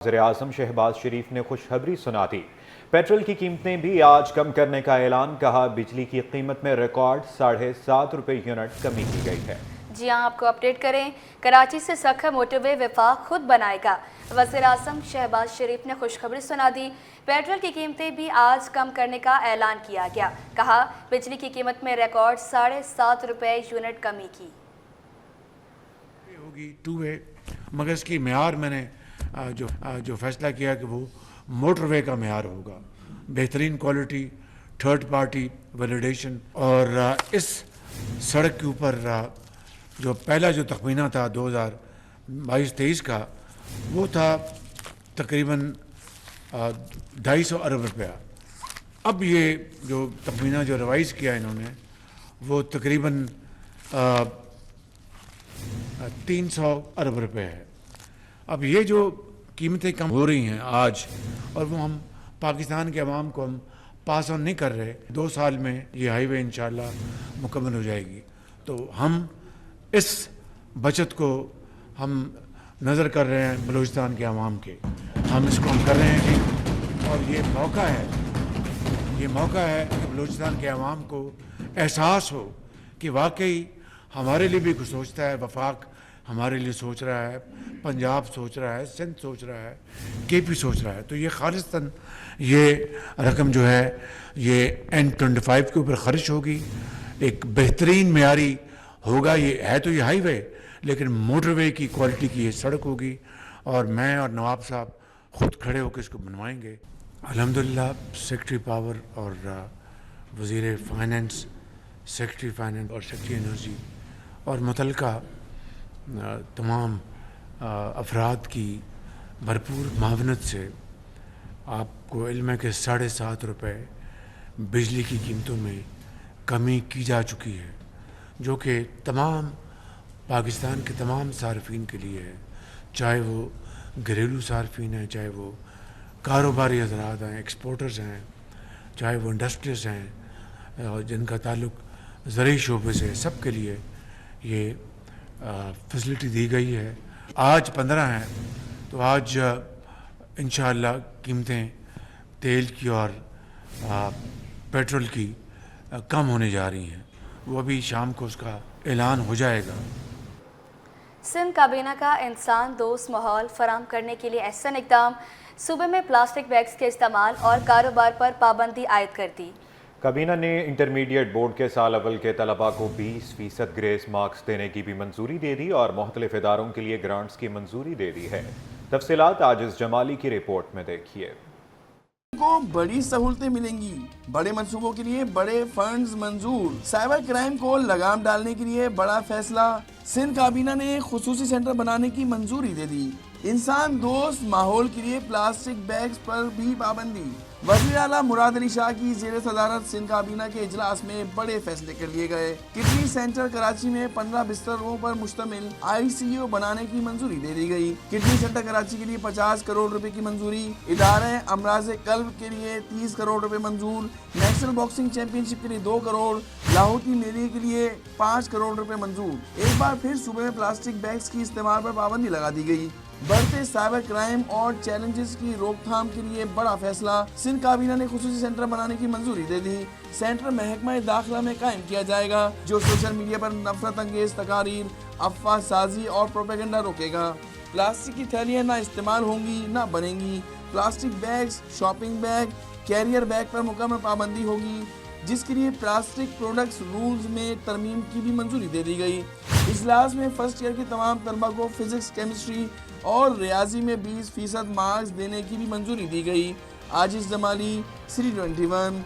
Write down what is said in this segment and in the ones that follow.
वज़ीर-ए-आज़म शहबाज शरीफ ने खुशखबरी सुना दी। पेट्रोल की कीमतें भी आज कम करने का ऐलान। कहा, बिजली की कीमत में रिकॉर्ड 7.5 रुपए यूनिट कमी की गई है। जी हाँ, आपको अपडेट करें। कराची से सखर मोटरवे वफाक खुद बनाएगा। वज़ीर-ए-आज़म शहबाज शरीफ ने खुशखबरी सुना दी। पेट्रोल की कीमतें भी आज कम करने का ऐलान किया गया। कहा, बिजली की कीमत में रिकॉर्ड 7.5 रुपए यूनिट कमी की होगी टू वे, मगर इसकी म्यार मैंने जो फैसला किया कि वो मोटरवे का म्यार होगा, बेहतरीन क्वालिटी, थर्ड पार्टी वैलिडेशन। और इस सड़क के ऊपर जो पहला जो तखमीना था 2022-23 का, वो था तकरीबन 250 अरब रुपया। अब ये जो तखमीना जो रिवाइज़ किया इन्होंने, वो तकरीबन 300 अरब रुपए है। अब ये जो कीमतें कम हो रही हैं आज, और वो हम पाकिस्तान के अवाम को हम पास ऑन नहीं कर रहे। 2 साल में ये हाईवे इंशाल्लाह मुकम्मल हो जाएगी। तो हम इस बचत को हम नज़र कर रहे हैं बलूचिस्तान के अवाम के, हम इसको हम कर रहे हैं कि, और ये मौका है कि बलूचिस्तान के अवाम को एहसास हो कि वाकई हमारे लिए भी कुछ सोचता है। वफाक हमारे लिए सोच रहा है, पंजाब सोच रहा है, सिंध सोच रहा है, केपी सोच रहा है। तो ये खालिस्तन ये रकम जो है ये N25 के ऊपर खर्च होगी। एक बेहतरीन मेयारी होगा। ये है तो ये हाईवे, लेकिन मोटरवे की क्वालिटी की ये सड़क होगी। और मैं और नवाब साहब खुद खड़े होकर इसको बनवाएंगे। अल्हम्दुलिल्लाह सेक्रेटरी पावर और वज़ीर फाइनेंस, सेक्रेटरी फाइनेंस और सेक्रेटरी एनर्जी और मुतलका तमाम अफराद की भरपूर मावनत से आपको इल्म है कि 7.5 रुपये बिजली की कीमतों में कमी की जा चुकी है, जो कि तमाम पाकिस्तान के तमाम सार्फिन के लिए है, चाहे वो घरेलू सार्फिन हैं, चाहे वो कारोबारी हजरात हैं, एक्सपोर्टर्स हैं, चाहे वो इंडस्ट्रीज हैं जिनका ताल्लुक ज़रूरी शोबे से, सब के लिए ये फैसिलिटी दी गई है। आज 15 हैं, तो आज इंशाअल्लाह कीमतें तेल की और पेट्रोल की कम होने जा रही हैं। वो अभी शाम को उसका ऐलान हो जाएगा। सिंध काबीना का इंसान दोस्त माहौल फराहम करने के लिए एहसन इक़दाम। सूबे में प्लास्टिक बैग्स के इस्तेमाल और कारोबार पर पाबंदी आयद कर दी। काबीना ने इंटरमीडिएट बोर्ड के साल अव्वल के तलबा को 20% ग्रेस मार्क्स देने की भी मंजूरी दे दी और मुख्तलिफ इदारों के लिए ग्रांट्स की मंजूरी दे दी है। तफसीलात आजिज़ जमाली की रिपोर्ट में देखिए। को बड़ी सहूलतें मिलेंगी। बड़े मंसूबों के लिए बड़े फंड्स मंजूर। साइबर क्राइम को लगाम डालने के लिए बड़ा फैसला। सिंध काबीना ने खुसूसी सेंटर बनाने की मंजूरी दे दी। इंसान दोस्त माहौल के लिए प्लास्टिक बैग्स पर भी पाबंदी। वज़ीर आला मुराद अली शाह की ज़ेर सदारत सिंध काबीना के इजलास में बड़े फैसले कर लिए गए। किडनी सेंटर कराची में 15 बिस्तरों पर मुश्तमिल ICU बनाने की मंजूरी दे दी गई। किडनी सेंटर कराची के लिए 50 करोड़ रुपए की मंजूरी। इदारे अमराज कल्ब के लिए 30 करोड़ रुपए मंजूर। नेशनल बॉक्सिंग चैंपियनशिप के लिए 2 करोड़। लाहौती मेले के लिए 5 करोड़ रुपए मंजूर। एक बार फिर सूबे में प्लास्टिक बैग्स की इस्तेमाल पर पाबंदी लगा दी गई। बढ़ते साइबर क्राइम और चैलेंजेस की रोकथाम के लिए बड़ा फैसला। सिंध काबीना ने खुसूसी सेंटर बनाने की मंजूरी दे दी। सेंटर महकमा दाखिला में कायम किया जाएगा, जो सोशल मीडिया पर नफरत अंगेज तकारीर, अफवाह साजी और प्रोपेगेंडा रोकेगा। प्लास्टिक की थैलियाँ ना इस्तेमाल होंगी ना बनेंगी। Plastic bags, shopping bag, carrier bag पर मुकम्मल पाबंदी होगी, जिसके लिए प्लास्टिक प्रोडक्ट्स रूल्स में तरमीम की भी मंजूरी दे दी गई। इजलास में फर्स्ट ईयर के तमाम तलबा को फिजिक्स, केमिस्ट्री और रियाजी में 20% मार्क्स देने की भी मंजूरी दी गई। आजिज़ जमाली, City 21।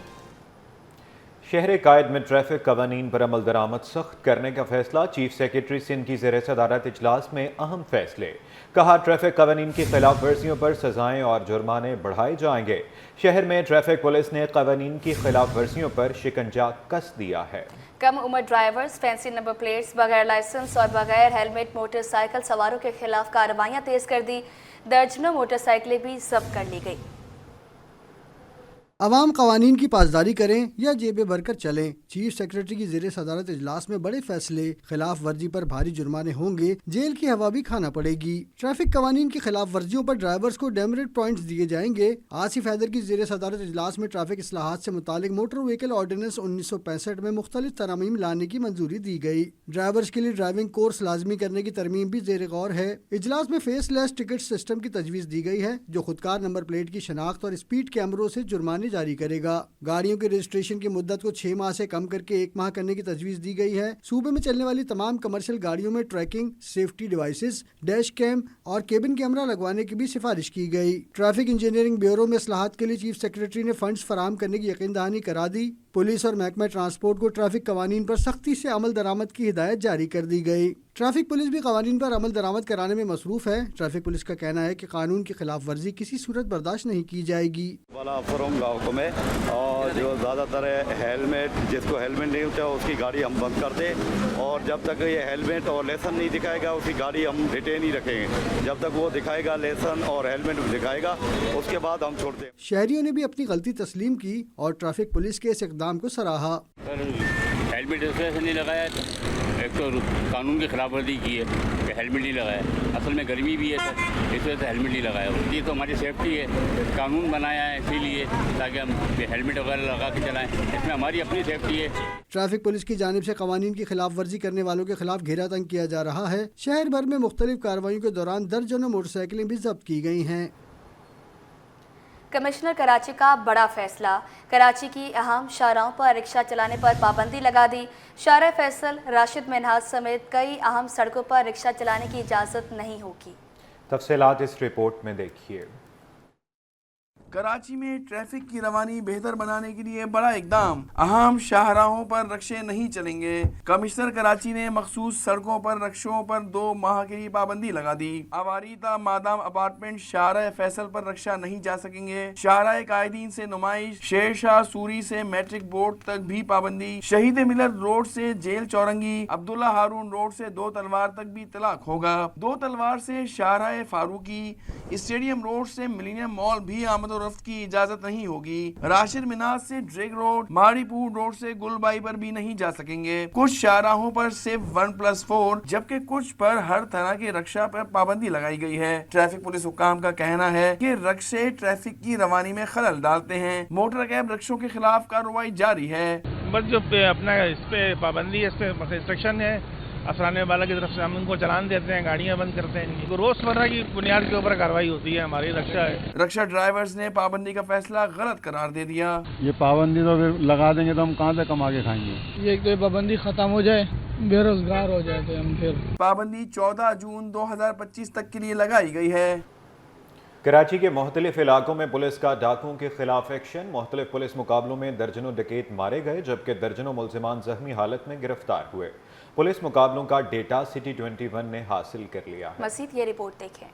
शहर कायद में ट्रैफिक कवानीन पर अमल दरामद सख्त करने का फैसला। चीफ सेक्रेटरी सिंध की ज़ेर सदारत इजलास में अहम फैसले। कहा, ट्रैफिक कवानीन की खिलाफ वर्जियों पर सजाएं और जुर्माने बढ़ाए जाएंगे। शहर में ट्रैफिक पुलिस ने कवानीन की खिलाफ वर्जियों पर शिकंजा कस दिया है। कम उम्र ड्राइवर्स, फैंसी नंबर प्लेट्स, बगैर लाइसेंस और बगैर हेलमेट मोटरसाइकिल सवारों के खिलाफ कार्रवाइयाँ तेज कर दी। दर्जनों मोटरसाइकिलें भी जब्त कर ली गई। عوام قوانین کی پاسداری کریں یا جیبیں بھر کر چلیں، چیف سیکریٹری کی زیر صدارت اجلاس میں بڑے فیصلے، خلاف ورزی پر بھاری جرمانے ہوں گے، جیل کی ہوا بھی کھانا پڑے گی، ٹریفک قوانین کی خلاف ورزیوں پر ڈرائیورز کو ڈیمرٹ پوائنٹس دیے جائیں گے۔ آصف حیدر کی زیر صدارت اجلاس میں ٹریفک اصلاحات سے متعلق موٹر وہیکل آرڈیننس 1965 میں مختلف ترامیم لانے کی منظوری دی گئی۔ ڈرائیورز کے لیے ڈرائیونگ کورس لازمی کرنے کی ترمیم بھی زیر غور ہے۔ اجلاس میں فیس لیس ٹکٹ سسٹم کی تجویز دی گئی ہے جو خودکار نمبر پلیٹ کی شناخت اور اسپیڈ کیمروں سے جرمانے جاری کرے گا۔ گاڑیوں کے رجسٹریشن کی مدت کو 6 ماہ سے کم کر کے 1 ماہ کرنے کی تجویز دی گئی ہے۔ صوبے میں چلنے والی تمام کمرشل گاڑیوں میں tracking, safety devices, dash cam اور کیبن کیمرہ لگوانے کی بھی سفارش کی گئی۔ ٹریفک انجینئرنگ بیورو میں اصلاحات کے لیے چیف سیکریٹری نے فنڈز فراہم کرنے کی یقین دہانی کرا دی۔ پولیس اور محکمہ ٹرانسپورٹ کو ٹریفک قوانین پر سختی سے عمل درآمد کی ہدایت جاری کر دی گئی۔ ٹریفک پولیس بھی قوانین پر عمل درآمد کرانے میں مصروف ہے۔ ٹریفک پولیس کا کہنا ہے کہ قانون کی خلاف ورزی کسی صورت برداشت نہیں کی جائے گی۔ والا فروم گاؤں میں اور جو زیادہ تر ہیلمٹ، جس کو ہیلمٹ نہیں ہوتا اس کی گاڑی ہم بند کر دیں، اور جب تک یہ ہیلمٹ اور لیسن نہیں دکھائے گا اس کی گاڑی ہم ریٹین ہی رکھیں گے، جب تک وہ دکھائے گا لیسن اور ہیلمٹ دکھائے گا اس کے بعد ہم چھوڑ دیں۔ شہریوں نے بھی اپنی غلطی تسلیم کی اور ٹریفک پولیس کے اس اقدام کو سراہا۔ سر ہیلمٹ اس وجہ سے نہیں لگایا، ایک تو قانون کی خلاف ورزی کی ہے کہ ہیلمٹ نہیں لگایا، اصل میں گرمی بھی ہے سر، اس وجہ سے ہیلمٹ نہیں لگایا۔ یہ تو ہماری سیفٹی ہے، قانون بنایا ہے اسی لیے تاکہ ہم ہیلمٹ وغیرہ لگا کے چلائیں، اس میں ہماری اپنی سیفٹی ہے۔ ٹریفک پولیس کی جانب سے قوانین کی خلاف ورزی کرنے والوں کے خلاف گھیرا تنگ کیا جا رہا ہے۔ شہر بھر میں مختلف کارروائیوں کے دوران درجنوں موٹر سائیکلیں بھی ضبط کی گئی ہیں۔ کمشنر کراچی کا بڑا فیصلہ، کراچی کی اہم شاہراہوں پر رکشہ چلانے پر پابندی لگا دی۔ شارع فیصل، راشد منہاج سمیت کئی اہم سڑکوں پر رکشہ چلانے کی اجازت نہیں ہوگی۔ تفصیلات اس رپورٹ میں دیکھیے۔ کراچی میں ٹریفک کی روانی بہتر بنانے کے لیے بڑا اقدام، اہم شاہراہوں پر رکشے نہیں چلیں گے۔ کمشنر کراچی نے مخصوص سڑکوں پر رکشوں پر 2 ماہ کے لیے پابندی لگا دی۔ عواری تا مادام اپارٹمنٹ شارع فیصل پر رکشہ نہیں جا سکیں گے۔ شارع قائدین سے نمائش، شیر شاہ سوری سے میٹرک بورڈ تک بھی پابندی۔ شہید ملت روڈ سے جیل چورنگی، عبداللہ ہارون روڈ سے 2 تلوار تک بھی اطلاق ہوگا۔ 2 تلوار سے شارع فاروقی، اسٹیڈیم روڈ سے ملینیم مال بھی آمد و رفت کی اجازت نہیں ہوگی۔ راشد مناج سے ڈریگ روڈ، ماڑی پور روڈ سے گل بائی پر بھی نہیں جا سکیں گے۔ کچھ شاہراہوں پر صرف 1+4 جبکہ کچھ پر ہر طرح کے رکشہ پر پابندی لگائی گئی ہے۔ ٹریفک پولیس حکام کا کہنا ہے کہ رکشے ٹریفک کی روانی میں خلل ڈالتے ہیں۔ موٹر کیب رکشوں کے خلاف کارروائی جاری ہے۔ بس جو اپنا اس پہ پابندی ہے، اس پہ ریسٹرکشن ہے، افسانے والا کی طرف سے ہم ان کو چلان دیتے ہیں، گاڑیاں بند کرتے ہیں، روزمرہ کی بنیاد کے اوپر کارروائی ہوتی ہے۔ ہماری رکشہ ہے، رکشہ ڈرائیورز نے پابندی کا فیصلہ غلط قرار دے دیا۔ یہ پابندی تو پھر لگا دیں گے تو ہم کہاں سے کما کے کھائیں گے؟ یہ کہ پابندی ختم ہو جائے، بے روزگار ہو جائے تو ہم پھر۔ پابندی 14 جون 2025 تک کے لیے لگائی گئی ہے۔ کراچی کے مختلف علاقوں میں پولیس کا ڈاکوؤں کے خلاف ایکشن، مختلف پولیس مقابلوں میں درجنوں ڈکیت مارے گئے جبکہ درجنوں ملزمان زخمی حالت میں گرفتار ہوئے۔ پولیس مقابلوں کا ڈیٹا سٹی 21 نے حاصل کر لیا ہے۔ مزید یہ رپورٹ دیکھیں۔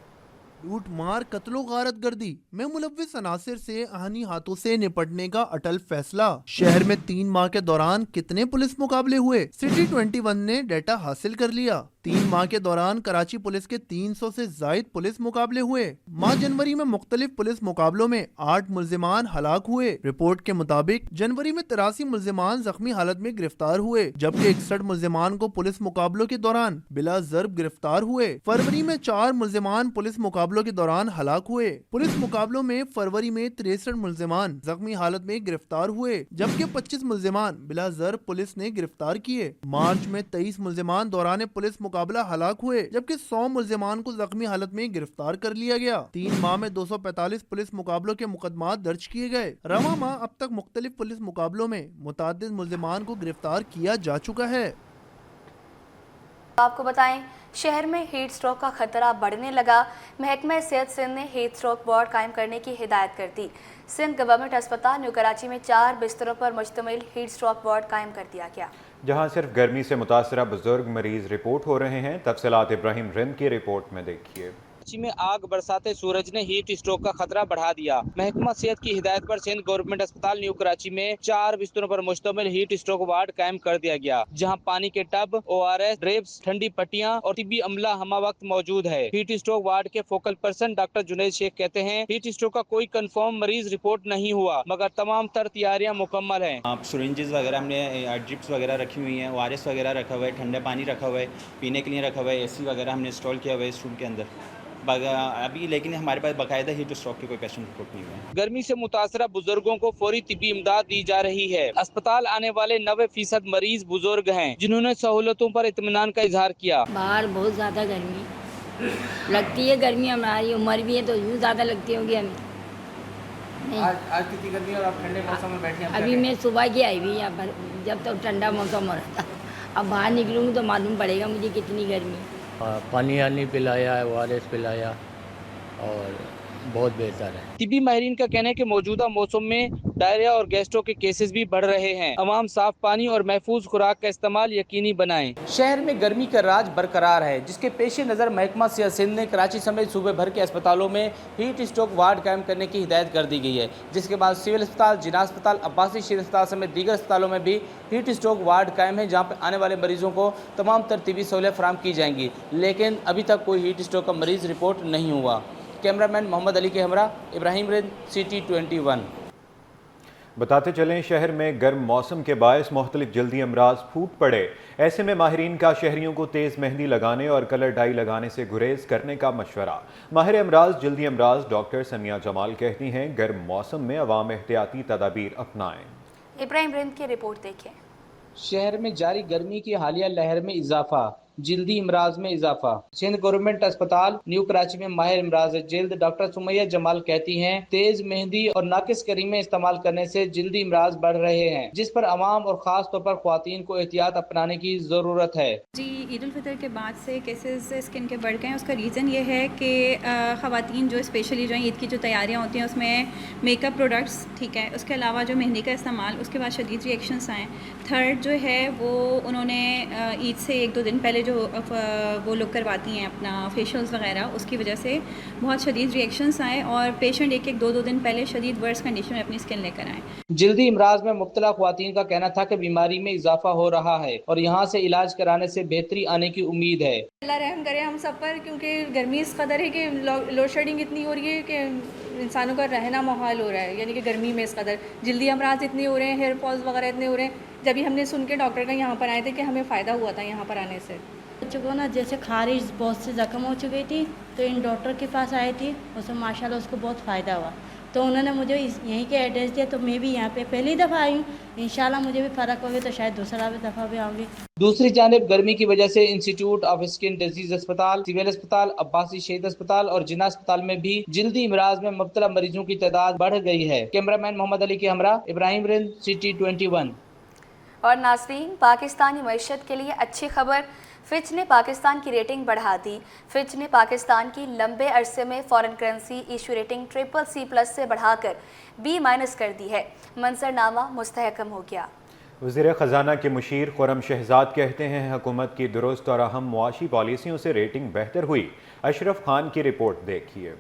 لوٹ مار، قتل و غارت گردی میں ملوث عناصر سے آہنی ہاتھوں سے نپٹنے کا اٹل فیصلہ۔ شہر میں 3 ماہ کے دوران کتنے پولیس مقابلے ہوئے؟ سٹی 21 نے ڈیٹا حاصل کر لیا۔ 3 ماہ کے دوران کراچی پولیس کے 300 سے زائد پولیس مقابلے ہوئے۔ ماہ جنوری میں مختلف پولیس مقابلوں میں 8 ملزمان ہلاک ہوئے۔ رپورٹ کے مطابق جنوری میں 83 ملزمان زخمی حالت میں گرفتار ہوئے جبکہ 61 ملزمان کو پولیس مقابلوں کے دوران بلا ضرب گرفتار ہوئے۔ فروری میں 4 ملزمان پولیس مقابلوں کے دوران ہلاک ہوئے۔ پولیس مقابلوں میں فروری میں 63 ملزمان زخمی حالت میں گرفتار ہوئے جبکہ 25 ملزمان بلا ضرب پولیس نے گرفتار کیے۔ مارچ میں 23 ملزمان دوران پولیس مقابلہ ہلاک ہوئے جبکہ 100 ملزمان کو زخمی حالت میں گرفتار کر لیا گیا۔ 3 ماہ میں 245 پولیس مقابلوں کے مقدمات درج کیے گئے۔ رواں ماہ اب تک مختلف پولیس مقابلوں میں متعدد ملزمان کو گرفتار کیا جا چکا ہے۔ آپ کو بتائیں، شہر میں ہیٹ سٹروک کا خطرہ بڑھنے لگا۔ محکمہ صحت سندھ نے ہیٹ سٹروک وارڈ قائم کرنے کی ہدایت کر دی۔ سندھ گورنمنٹ ہسپتال نیو کراچی میں 4 بستروں پر مشتمل ہیٹ سٹروک وارڈ قائم کر دیا گیا، جہاں صرف گرمی سے متاثرہ بزرگ مریض رپورٹ ہو رہے ہیں۔ تفصیلات ابراہیم رند کی رپورٹ میں دیکھیے۔ कराची में आग बरसाते सूरज ने हीट स्ट्रोक का खतरा बढ़ा दिया। महकमा सेहत की हिदायत पर सिंध गवर्नमेंट अस्पताल न्यू कराची में 4 बिस्तरों पर मुश्तमिल हीट स्ट्रोक वार्ड कायम कर दिया गया, जहां पानी के टब, ORS, ड्रिप्स, ठंडी पट्टियां और तिब्बी अमला हमा वक्त मौजूद है। हीट स्ट्रोक वार्ड के focal person doctor Junaid Shaikh कहते हैं, हीट स्ट्रोक का कोई कंफर्म मरीज रिपोर्ट नहीं हुआ, मगर तमाम तर तैयारियां मुकम्मल हैं। आप सिरिंजेस वगैरह हमने ड्रिप्स वगैरह रखी हुई हैं, ORS वगैरह रखा हुआ है, ठंडा पानी रखा हुआ है, पीने के लिए रखा हुआ है, AC वगैरह हमने इंस्टॉल किया हुआ है इस रूम के अंदर अभी, लेकिन हमारे पास बाकायदा हीट स्ट्रोक की कोई पेशेंट रिपोर्ट नहीं हुआ है। गर्मी से मुतासरा बुजुर्गों को फौरी तिब्बी इमदाद दी जा रही है। अस्पताल आने वाले 90% मरीज बुजुर्ग हैं, जिन्होंने सहूलतों पर इत्मीनान का इजहार किया। बाहर बहुत ज्यादा गर्मी लगती है, गर्मी हमारी उम्र भी है तो यूँ ज्यादा लगती होगी हमें। आज कितनी गर्मी और आप ठंडे मौसम में बैठे हैं? अभी मैं सुबह की आई हुई यहाँ पर, जब तक ठंडा मौसम हो रहा था। अब बाहर निकलूँगी तो मालूम पड़ेगा मुझे कितनी गर्मी। पानी आनी पिलाया है, ORS पिलाया और बहुत बेहतर है। तिब्बी माहिरीन का कहना है कि मौजूदा मौसम में डायरिया और गैस्ट्रो के केसेस भी बढ़ रहे हैं। अवाम साफ पानी और महफूज खुराक का इस्तेमाल यकीनी बनाएं। शहर में गर्मी का राज बरकरार है, जिसके पेश नज़र महकमा सेहत सिंध ने कराची समेत सूबे भर के अस्पतालों में हीट स्ट्रोक वार्ड कायम करने की हिदायत कर दी गई है, जिसके बाद सिविल अस्पताल, जिना अस्पताल, अब्बासी शेर अस्पताल समेत दीगर अस्पतालों में भी हीट स्ट्रोक वार्ड कायम है, जहाँ पर आने वाले मरीजों को तमाम तरतीबी सहूलियत फराहम की जाएंगी। लेकिन अभी तक कोई हीट स्ट्रोक का मरीज रिपोर्ट नहीं हुआ। कैमरामैन मोहम्मद अली के हमरा, इब्राहिम रिंद, सिटी 21। बताते चलें, शहर में गर्म मौसम के बायस मुख्तलिफ जल्दी अमराज फूट पड़े। ऐसे में माहिरीन का शहरियों को तेज़ मेहंदी लगाने और कलर डाई लगाने से गुरेज करने का मशवरा। माहिर अमराज जल्दी अमराज डॉक्टर सनिया जमाल कहती हैं, गर्म मौसम में अवाम एहतियाती तदाबीर अपनाएं। इब्राहिम रिंद की रिपोर्ट देखें। शहर में जारी गर्मी की हालिया लहर में इजाफा, जल्दी इमराज में इजाफा। सिंध गवर्नमेंट अस्पताल न्यू कराची में माहिर इमराज जल्द डॉक्टर सुमैया जमाल कहती हैं, तेज मेहंदी और नाकिस क्रीमें इस्तेमाल करने से जल्दी इमराज बढ़ रहे हैं, जिस पर अवाम और खास तौर पर ख्वातीन को एहतियात अपनाने की जरूरत है। जी, ईद उल फितर के बाद से केसेस स्किन के बढ़ गए हैं। उसका रीज़न ये है कि ख़वातीन जो स्पेशली जो ईद की जो तैयारियाँ होती हैं उसमें मेकअप प्रोडक्ट्स, ठीक है, उसके अलावा जो मेहंदी का इस्तेमाल, उसके बाद शदीद रिएक्शंस आए। थर्ड जो है वो उन्होंने ईद से 1-2 दिन पहले जो वो लोग करवाती हैं अपना फेशियल्स वगैरह, उसकी वजह से बहुत शदीद रिएक्शंस आए और पेशेंट 1-2 दिन पहले शदीद वर्स कंडीशन में अपनी स्किन लेकर आए। जल्दी इमराज में मुब्तला ख्वातीन का कहना था कि बीमारी में इजाफा हो रहा है और यहाँ से इलाज कराने से बेहतरी आने की उम्मीद है। अल्लाह रहम करे हम सब पर, क्योंकि गर्मी इस कदर है कि लोड शेडिंग इतनी हो रही है कि इंसानों का रहना माहौल हो रहा है, यानी कि गर्मी में इस कदर जल्दी अमराज इतने हो रहे हैं, हेयर फॉल्स वगैरह इतने हो रहे हैं। जब भी हमने सुन के डॉक्टर का यहाँ पर आए थे कि हमें फ़ायदा हुआ था यहाँ पर आने से। बच्चों को ना जैसे खारिज बहुत से ज़ख्म हो चुकी थी, तो इन डॉक्टर के पास आई थी, उसमें माशाल्लाह उसको बहुत फ़ायदा हुआ, तो उन्होंने मुझे यहीं के एड्रेस दिया, तो मैं भी यहाँ पे पहली दफ़ा आई हूँ। इंशाल्लाह मुझे भी फ़र्क होगा तो शायद दूसरा दफ़ा भी आऊँगी। दूसरी जानिब गर्मी की वजह से इंस्टीट्यूट ऑफ स्किन डिजीज अस्पताल, सिविल अस्पताल, अब्बासी शहीद अस्पताल और जिना अस्पताल में भी जल्दी इमराज में मुब्तला मरीजों की तादाद बढ़ गई है। कैमरामैन मोहम्मद अली के हमरा, इब्राहिम रिंद, सिटी 21। और नाज़रीन, पाकिस्तानी मईशत के लिए अच्छी खबर, फिच ने पाकिस्तान की रेटिंग बढ़ा दी। फिच ने पाकिस्तान की लंबे अरसे में foreign currency issue rating CCC+ से बढ़ाकर B- कर दी है। मंजरनामा मुस्तहकम हो गया। वज़ीर ख़जाना के मुशीर खुरम शहजाद कहते हैं, हुकूमत की दुरुस्त और अहम मुआशी पॉलिसियों से रेटिंग बेहतर हुई। अशरफ खान की रिपोर्ट देखिए।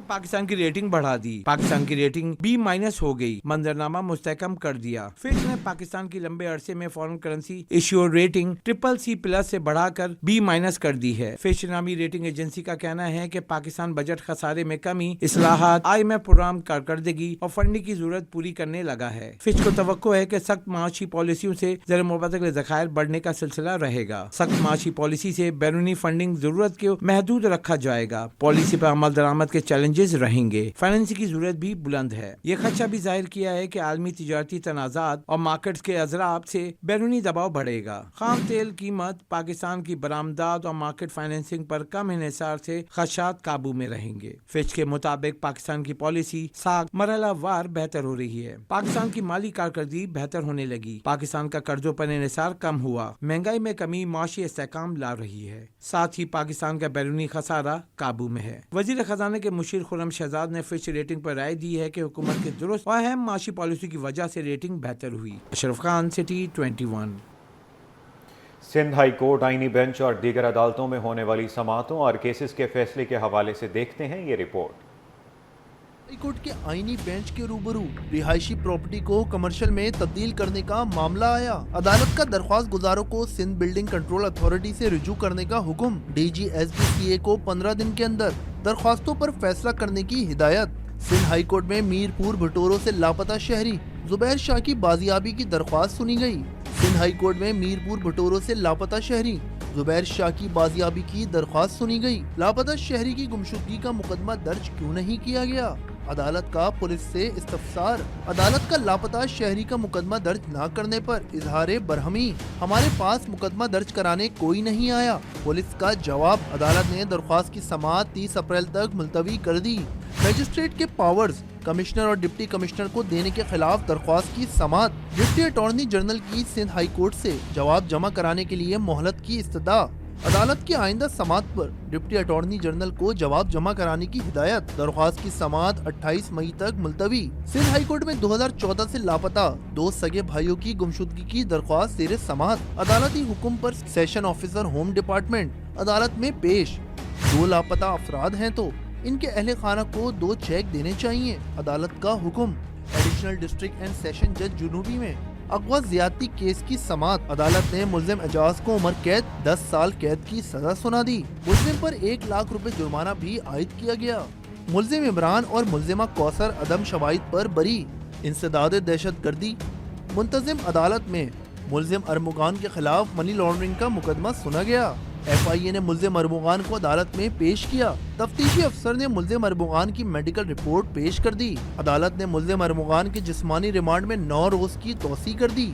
पाकिस्तान की रेटिंग बढ़ा दी, पाकिस्तान की रेटिंग B- हो गई, मंजरनामा मुस्तहकम कर दिया। फिच ने पाकिस्तान की लंबे अरसे में foreign currency issuer rating CCC+ से बढ़ाकर B- कर दी है। फिच नामी रेटिंग एजेंसी का कहना है कि पाकिस्तान बजट खसारे में कमी, इस्लाहात, IMF प्रोग्राम कारकर्दगी और फंडिंग की जरूरत पूरी करने लगा है। फिच को तवक्को है कि सख्त माशी पॉलिसियों से ज़र मुबादले ज़खायर बढ़ने का सिलसिला रहेगा। सख्त माशी पॉलिसी से बैरूनी फंडिंग जरूरत को महदूद रखा जाएगा। पॉलिसी पर अमल दरामद के चैलेंजेस रहेंगे। फाइनेंसिंग की जरूरत भी बुलंद है। ये खदशा भी जाहिर किया है कि आलमी तिजारती तनाज़ात और मार्केट्स के अजराब से बैरूनी दबाव बढ़ेगा। खाम तेल कीमत, पाकिस्तान की बरामदात और मार्केट फाइनेंसिंग पर कम इन्हिसार से खदशात काबू में रहेंगे। फिच के मुताबिक पाकिस्तान की पॉलिसी साख मरहला वार बेहतर हो रही है। पाकिस्तान की माली कारकर्दगी बेहतर होने लगी। पाकिस्तान का कर्जों पर इन्हिसार कम हुआ। महंगाई में कमी माशी इस्तेहकाम ला रही है। साथ ही पाकिस्तान का बैरूनी खसारा काबू में है। वजीर खजाना के मुशीर खुरम शहजाद ने फिच रेटिंग पर राय दी है कि हुकूमत के दुरुस्त और अहम माशी पॉलिसी की वजह से रेटिंग बेहतर हुई। Ashraf Khan, city 21। Sindh high court आईनी बेंच और दीगर अदालतों में होने वाली समाअतों और केसेस के फैसले के हवाले से देखते हैं ये रिपोर्ट। हाई कोर्ट के आईनी बेंच के रूबरू रिहायशी प्रॉपर्टी को कमर्शियल में तब्दील करने का मामला आया। अदालत का दरख्वास्त गुजारों को सिंध बिल्डिंग कंट्रोल अथॉरिटी से रुजू करने का हुक्म। डीजी SBCA को 15 दिन के अंदर दरख्वास्तों पर फैसला करने की हिदायत। सिंध हाई कोर्ट में मीरपुर भटोरो से लापता शहरी जुबैर शाह की बाजियाबी की दरख्वास्त सुनी गई। सिंध हाई कोर्ट में मीरपुर भटोरो से लापता शहरी जुबैर शाह की बाजियाबी की दरख्वास्त सुनी गई। लापता शहरी की गुमशुदगी का मुकदमा दर्ज क्यों नहीं किया गया? अदालत का पुलिस से इस्तफसार। अदालत का लापता शहरी का मुकदमा दर्ज न करने पर इजहार बरहमी। हमारे पास मुकदमा दर्ज कराने कोई नहीं आया। पुलिस का जवाब। अदालत ने दरख्वास्त की समाअत 30 अप्रैल तक मुलतवी कर दी। मजिस्ट्रेट के पावर्स कमिश्नर और डिप्टी कमिश्नर को देने के खिलाफ दरख्वास्त की समाअत। डिप्टी अटॉर्नी जनरल की सिंध हाई कोर्ट से जवाब जमा कराने के लिए मोहलत की इस्तदा। अदालत की आइंदा समाअत पर डिप्टी अटॉर्नी जनरल को जवाब जमा कराने की हिदायत। दरख्वास्त की समाअत 28 मई तक मुलतवी। सिंध हाई कोर्ट में 2014 से लापता 2 सगे भाइयों की गुमशुदगी की दरख्वास्त जेर समाअत। अदालती हुक्म पर सेशन ऑफिसर होम डिपार्टमेंट अदालत में पेश। 2 लापता अफराद हैं तो इनके अहले खाना को 2 चेक देने चाहिए। अदालत का हुक्म। एडिशनल डिस्ट्रिक्ट एंड सेशन जज जुनूबी में अगवा ज्यादती केस की समाअत। अदालत ने मुल्जिम एजाज को उम्र कैद 10 साल कैद की सजा सुना दी। मुल्जिम पर 1 लाख रुपए जुर्माना भी आयद किया गया। मुल्जिम इमरान और मुल्जिमा कौसर अदम शवाहिद पर बरी। इंसदाद दहशत गर्दी। मुंतजिम अदालत में मुल्जिम अरमुगान के खिलाफ मनी लॉन्ड्रिंग का मुकदमा सुना गया। FIA ने मुल्जिम अरमुगान को अदालत में पेश किया। तफ्तीशी अफसर ने मुल्जिम अरमुगान की मेडिकल रिपोर्ट पेश कर दी। अदालत ने मुल्जिम अरमुगान के जिस्मानी रिमांड में 9 रोज की तौसी कर दी।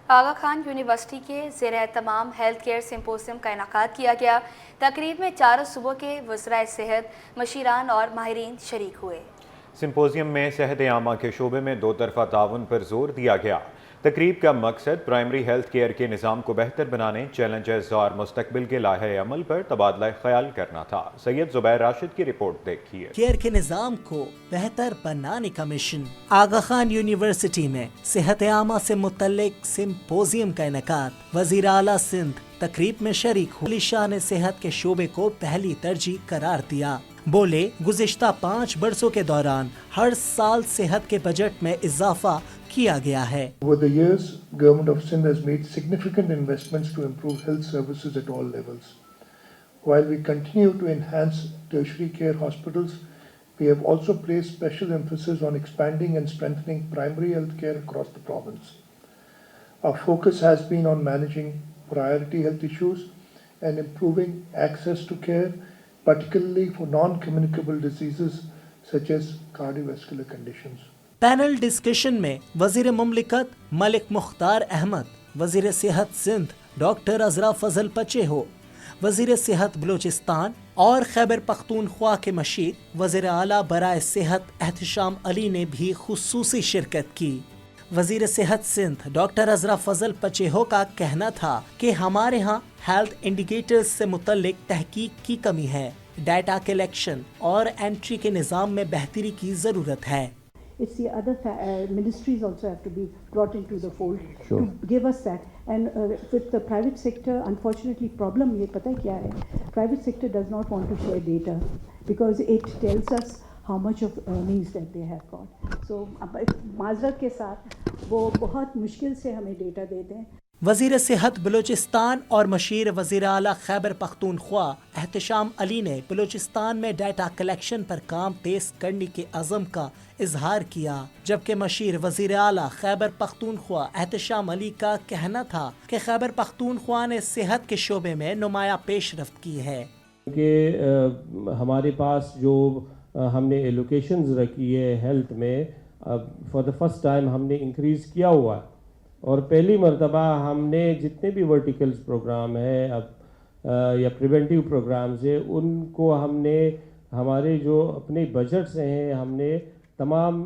आगा खान यूनिवर्सिटी के ज़ेर तमाम हेल्थ केयर सिम्पोजियम का इनेकाद किया गया। तकरीब में 4 सूबों के वज़राए सेहत, मशीरान और माहिरीन शरीक हुए। सिम्पोजियम में सेहत आमा के शोबे में 2 तरफ़ा ताउन पर जोर दिया गया। तकरीब का मकसद प्राइमरी हेल्थ केयर के निज़ाम को बेहतर बनाने, चैलेंजेस और मुस्तकबिल के लाहे अमल पर तबादला ख्याल करना था। सैयद जुबैर राशिद की रिपोर्ट देखिए। केयर के निज़ाम को बेहतर बनाने का मिशन। आगा खान यूनिवर्सिटी में सेहत आमा से मुतल्लिक सिम्पोजियम का इनेकाद। वज़ीर आला सिंध तकरीब में शरीक हुए। अली शाह ने सेहत के शोबे को पहली तरजीह करार दिया। बोले, गुज़िश्ता 5 बरसों के दौरान हर साल सेहत के बजट में इजाफा किया गया है। Over the years, Government of Sindh has made significant investments to improve health services at all levels. While we continue to enhance tertiary care hospitals, we have also placed special emphasis on expanding and strengthening primary health care across the province. Our focus has been on managing priority health issues and improving access to care, particularly for non-communicable diseases such as cardiovascular conditions. Panel discussion में वजीर मुमलिकत मलिक मुख्तार अहमद, वजीर सेहत Sindh doctor अजरा फजल पचेहो, वजीर सेहत बलूचिस्तान और खैबर पख्तूनख्वा के machine वजीर आला बराए सेहत एहतशाम अली ने भी खुसूसी शिरकत की। वजीर सेहत सिंध डॉक्टर अजरा फजल पचेहो का कहना था कि हमारे यहाँ हेल्थ इंडिकेटर्स से मुतल्लिक तहकीक की कमी है। डाटा कलेक्शन और एंट्री के निज़ाम में बेहतरी की ज़रूरत है। It's the other ministries also have to be brought into the fold to give us that. And with the private sector, unfortunately, problem ये पता क्या है? Private sector does not want to share data because it tells us how much of earnings that they have got. So माजरत के साथ वो बहुत मुश्किल से हमें डेटा देते हैं। वजीर सेहत बलूचिस्तान और मशीर वजीर आला खैबर पख्तूनख्वा एहतशाम अली ने बलूचिस्तान में डाटा कलेक्शन पर काम तेज करने के अज़म का इजहार किया, जबकि मशीर वजीर आला खैबर पख्तूनख्वा एहतशाम अली का कहना था कि खैबर पख्तूनख्वा ने सेहत के शोबे में नुमाया पेशरफ्त की है। कि हमारे पास जो हमने एलोकेशंस रखी है हेल्थ में, फॉर द फर्स्ट टाइम हमने इंक्रीज़ किया हुआ है और पहली मर्तबा हमने जितने भी वर्टिकल्स प्रोग्राम है अब या प्रिवेंटिव प्रोग्राम्स है उनको हमने हमारे जो अपने बजट से हैं हमने तमाम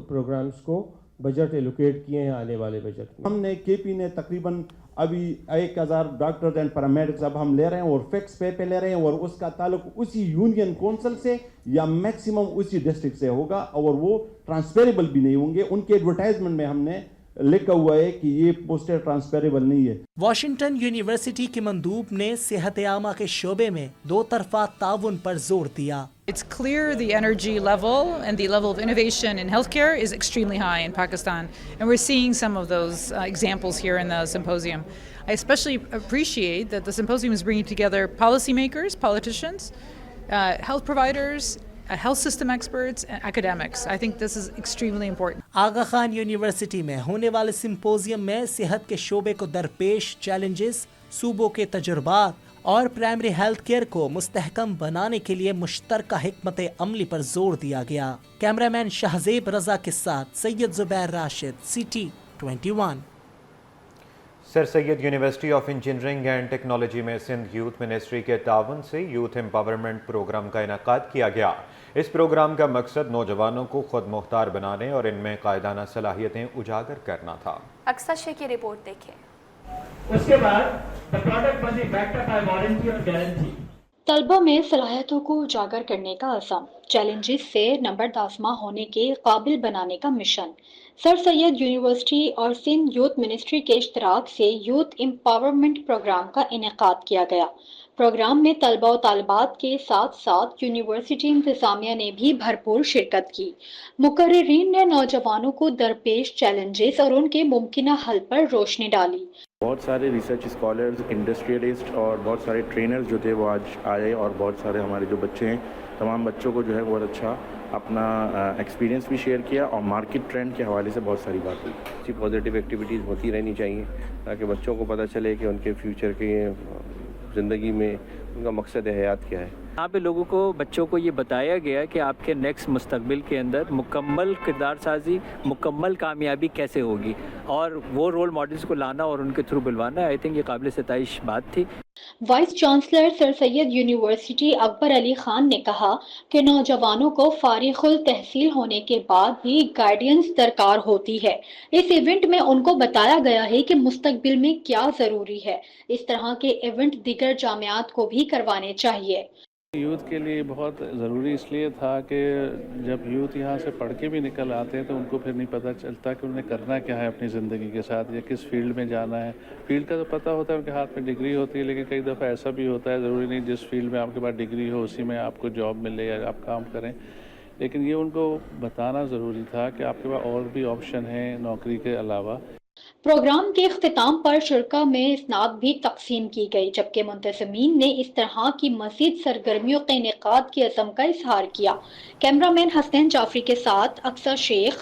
प्रोग्राम्स को बजट एलोकेट किए हैं आने वाले बजट में। हमने केपी ने तकरीबन अभी 1000 डॉक्टर्स एंड पैरामेडिक्स अब हम ले रहे हैं और फिक्स पे ले रहे हैं और उसका ताल्लुक उसी यूनियन काउंसिल से या मैक्सिमम उसी डिस्ट्रिक्ट से होगा और वो ट्रांसफरेबल भी नहीं होंगे। उनके एडवर्टाइजमेंट में हमने लिखा हुआ है कि ये पोस्टर ट्रांसफरेबल नहीं है। वाशिंगटन यूनिवर्सिटी के मंदूब ने सेहत आमा के शोबे में दो तरफा ताउन पर जोर दिया। It's clear the energy level and the level of innovation in healthcare is extremely high in Pakistan, and we're seeing some of those examples here in the symposium. I especially appreciate that the symposium is bringing together policymakers, politicians, health providers, health system experts and academics. I think this is extremely important. Aga Khan university में होने वाले symposium में सेहत के शोबे को दरपेश challenges, सूबों के तजुर्बात और प्राइमरी हेल्थ केयर को मुस्तहकम बनाने के लिए मुश्तरका हिकमत अमली पर जोर दिया गया। कैमरामैन शाहजेब रजा के साथ Syed Zubair Rashid, CT21। Sir Syed university of engineering and technology में सिंध यूथ मिनिस्ट्री के ताउन से यूथ एम्पावरमेंट प्रोग्राम का इनेकाद किया गया। इस प्रोग्राम का मकसद नौजवानों को खुद मुख्तार बनाने और इनमें कायदाना सलाहियतें उजागर करना था। अक्सर शेख की रिपोर्ट देखें। उसके बाद the product must be backed up by warranty और guarantee। तलबा में सलाहियतों को उजागर करने का अज़म, चैलेंजेस से नंबरदाज़मा होने के काबिल बनाने का मिशन। सर सैयद यूनिवर्सिटी और सिंध यूथ मिनिस्ट्री के इश्तराक से यूथ एम्पावरमेंट प्रोग्राम का इनेकाद किया गया। प्रोग्राम में तलबा और तालिबात के साथ साथ यूनिवर्सिटी इंतज़ामिया ने भी भरपूर शिरकत की। मुकर्रिरीन ने नौजवानों को दरपेश चैलेंजेस और उनके मुमकिन हल पर रोशनी डाली। बहुत सारे रिसर्च स्कॉलर्स, इंडस्ट्रियलिस्ट और बहुत सारे ट्रेनर्स जो थे वो आज आए और बहुत सारे हमारे जो बच्चे हैं तमाम बच्चों को जो है बहुत अच्छा अपना एक्सपीरियंस भी शेयर किया और मार्केट ट्रेंड के हवाले से बहुत सारी बात हुई। अच्छी पॉजिटिव एक्टिविटीज़ होती रहनी चाहिए ताकि बच्चों को पता चले कि उनके फ्यूचर की ज़िंदगी में उनका मकसद हयात क्या है। यहाँ पे लोगों को, बच्चों को ये बताया गया कि आपके नेक्स्ट मुस्तकबिल के अंदर मुकम्मल किरदार साजी, मुकम्मल कामयाबी कैसे होगी और वो रोल मॉडल्स को लाना और उनके थ्रू बुलवाना। आई थिंक ये काबिल सताइश बात थी। Vice chancellor sir Syed university Akbar Ali Khan ने कहा कि नौजवानों को फारिगुल तहसील होने के बाद भी गाइडेंस दरकार होती है। इस इवेंट में उनको बताया गया है कि मुस्तकबिल में क्या ज़रूरी है। इस तरह के इवेंट दीगर जामियात को भी करवाने चाहिए। यूथ के लिए बहुत ज़रूरी इसलिए था कि जब यूथ यहाँ से पढ़ के भी निकल आते हैं तो उनको फिर नहीं पता चलता कि उन्हें करना क्या है अपनी ज़िंदगी के साथ या किस फील्ड में जाना है। फील्ड का तो पता होता है, उनके हाथ में डिग्री होती है, लेकिन कई दफ़ा ऐसा भी होता है, ज़रूरी नहीं जिस फील्ड में आपके पास डिग्री हो उसी में आपको जॉब मिले या आप काम करें। लेकिन ये उनको बताना ज़रूरी था कि आपके पास और भी ऑप्शन हैं नौकरी के अलावा। प्रोग्राम के इख्तिताम पर शुरका में इसनाद भी तकसीम की गई, जबकि मुंतज़मीन ने इस तरह की मज़ीद सरगर्मियों के इनेकाद की अज़म का इजहार किया। कैमरामैन हसनैन जाफरी के साथ अक्सर शेख,